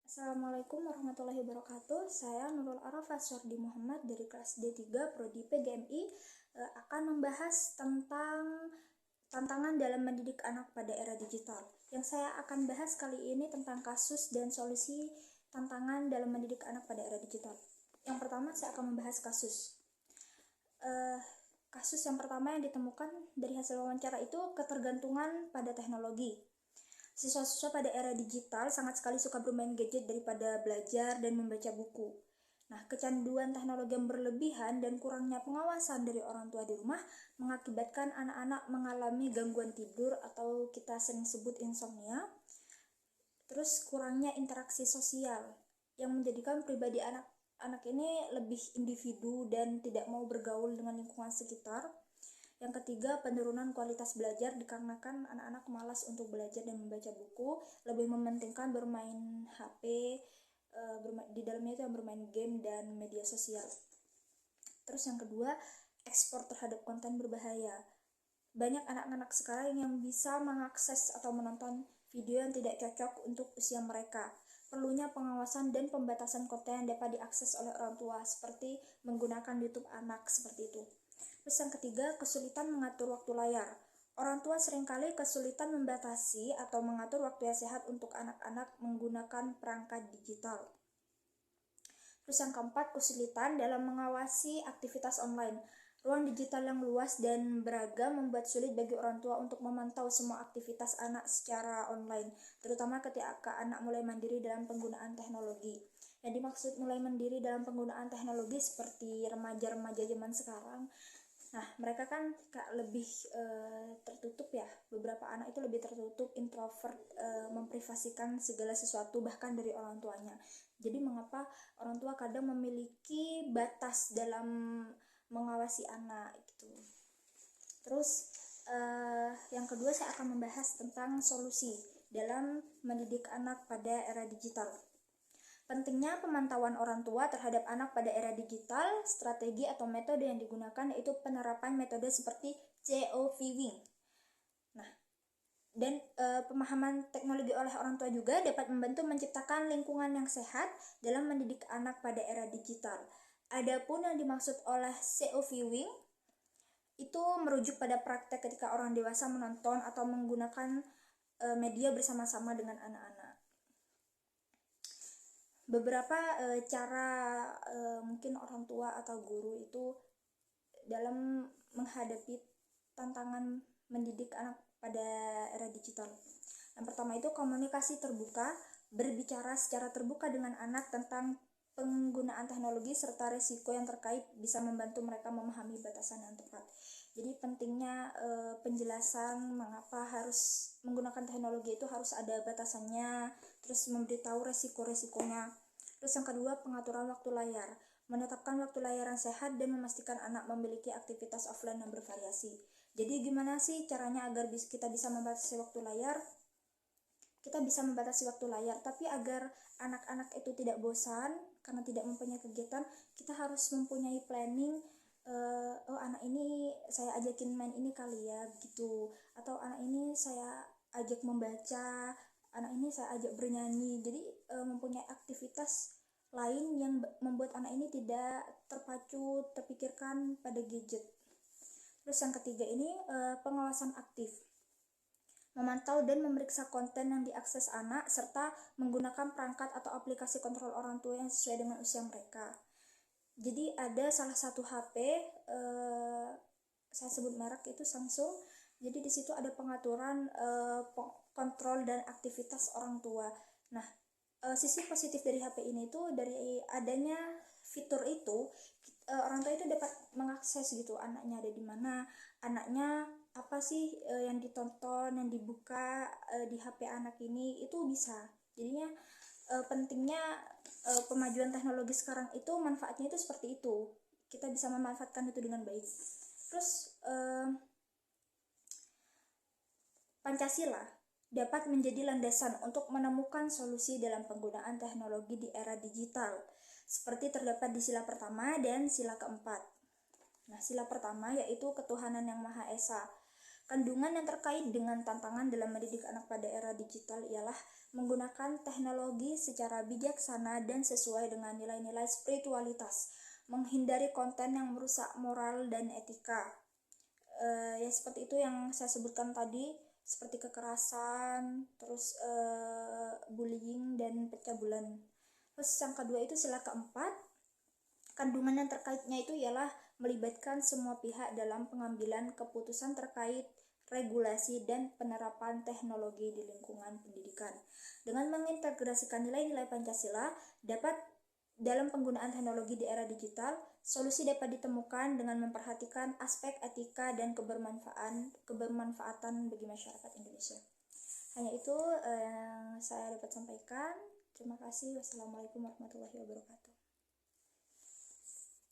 Assalamualaikum warahmatullahi wabarakatuh. Saya Nurul Arafah Sordi Muhammad dari kelas D3 Prodi PGMI akan membahas tentang tantangan dalam mendidik anak pada era digital. Yang saya akan bahas kali ini tentang kasus dan solusi tantangan dalam mendidik anak pada era digital. Yang pertama saya akan membahas kasus. Kasus yang pertama yang ditemukan dari hasil wawancara itu ketergantungan pada teknologi. Siswa-siswa pada era digital sangat sekali suka bermain gadget daripada belajar dan membaca buku. Nah, kecanduan teknologi yang berlebihan dan kurangnya pengawasan dari orang tua di rumah mengakibatkan anak-anak mengalami gangguan tidur atau kita sering sebut insomnia. Terus kurangnya interaksi sosial yang menjadikan pribadi anak ini lebih individu dan tidak mau bergaul dengan lingkungan sekitar. Yang ketiga, penurunan kualitas belajar dikarenakan anak-anak malas untuk belajar dan membaca buku, lebih mementingkan bermain HP, di dalamnya itu yang bermain game dan media sosial. Terus yang kedua, ekspor terhadap konten berbahaya. Banyak anak-anak sekarang yang bisa mengakses atau menonton video yang tidak cocok untuk usia mereka. Perlunya pengawasan dan pembatasan konten yang dapat diakses oleh orang tua, seperti menggunakan YouTube anak, seperti itu. Terus yang ketiga, kesulitan mengatur waktu layar. Orang tua seringkali kesulitan membatasi atau mengatur waktu yang sehat untuk anak-anak menggunakan perangkat digital. Terus yang keempat, kesulitan dalam mengawasi aktivitas online. Ruang digital yang luas dan beragam membuat sulit bagi orang tua untuk memantau semua aktivitas anak secara online, terutama ketika anak mulai mandiri dalam penggunaan teknologi. Yang dimaksud mulai mandiri dalam penggunaan teknologi seperti remaja-remaja zaman sekarang. Nah, mereka kan lebih tertutup ya. Beberapa anak itu lebih tertutup, introvert, memprivasikan segala sesuatu bahkan dari orang tuanya. Jadi mengapa orang tua kadang memiliki batas dalam mengawasi anak gitu. Terus yang kedua saya akan membahas tentang solusi dalam mendidik anak pada era digital. Pentingnya pemantauan orang tua terhadap anak pada era digital, strategi atau metode yang digunakan yaitu penerapan metode seperti CO viewing. Nah, dan pemahaman teknologi oleh orang tua juga dapat membantu menciptakan lingkungan yang sehat dalam mendidik anak pada era digital. Adapun yang dimaksud oleh CO viewing itu merujuk pada praktek ketika orang dewasa menonton atau menggunakan media bersama-sama dengan anak-anak. Beberapa cara mungkin orang tua atau guru itu dalam menghadapi tantangan mendidik anak pada era digital. Yang pertama itu komunikasi terbuka, berbicara secara terbuka dengan anak tentang penggunaan teknologi serta resiko yang terkait bisa membantu mereka memahami batasan yang tepat. Jadi pentingnya penjelasan mengapa harus menggunakan teknologi itu harus ada batasannya, terus memberitahu resiko-resikonya. Terus yang kedua, pengaturan waktu layar, menetapkan waktu layar yang sehat dan memastikan anak memiliki aktivitas offline yang bervariasi. Jadi gimana sih caranya agar kita bisa membatasi waktu layar? Kita bisa membatasi waktu layar, tapi agar anak-anak itu tidak bosan karena tidak mempunyai kegiatan, kita harus mempunyai planning. Oh, anak ini saya ajakin main ini kali ya gitu, atau anak ini saya ajak membaca, anak ini saya ajak bernyanyi. Jadi mempunyai aktivitas lain yang membuat anak ini tidak terpacu terpikirkan pada gadget. Terus yang ketiga ini pengawasan aktif, memantau dan memeriksa konten yang diakses anak serta menggunakan perangkat atau aplikasi kontrol orang tua yang sesuai dengan usia mereka. Jadi ada salah satu HP, saya sebut merek itu Samsung. Jadi di situ ada pengaturan kontrol dan aktivitas orang tua. Nah, sisi positif dari HP ini tuh dari adanya fitur itu, orang tua itu dapat mengakses gitu anaknya ada di mana, anaknya apa sih yang ditonton, yang dibuka di HP anak ini itu bisa. Jadinya pentingnya pemajuan teknologi sekarang itu manfaatnya itu seperti itu, kita bisa memanfaatkan itu dengan baik. Terus Pancasila dapat menjadi landasan untuk menemukan solusi dalam penggunaan teknologi di era digital, seperti terdapat di sila pertama dan sila keempat. Nah, sila pertama yaitu ketuhanan yang Maha Esa. Kandungan yang terkait dengan tantangan dalam mendidik anak pada era digital ialah menggunakan teknologi secara bijaksana dan sesuai dengan nilai-nilai spiritualitas, menghindari konten yang merusak moral dan etika. Ya seperti itu yang saya sebutkan tadi, seperti kekerasan, terus bullying dan pencabulan. Terus yang kedua itu sila keempat, kandungan yang terkaitnya itu ialah melibatkan semua pihak dalam pengambilan keputusan terkait regulasi dan penerapan teknologi di lingkungan pendidikan. Dengan mengintegrasikan nilai-nilai Pancasila, dalam penggunaan teknologi di era digital, solusi dapat ditemukan dengan memperhatikan aspek etika dan kebermanfaatan bagi masyarakat Indonesia. Hanya itu yang saya dapat sampaikan. Terima kasih. Wassalamualaikum warahmatullahi wabarakatuh.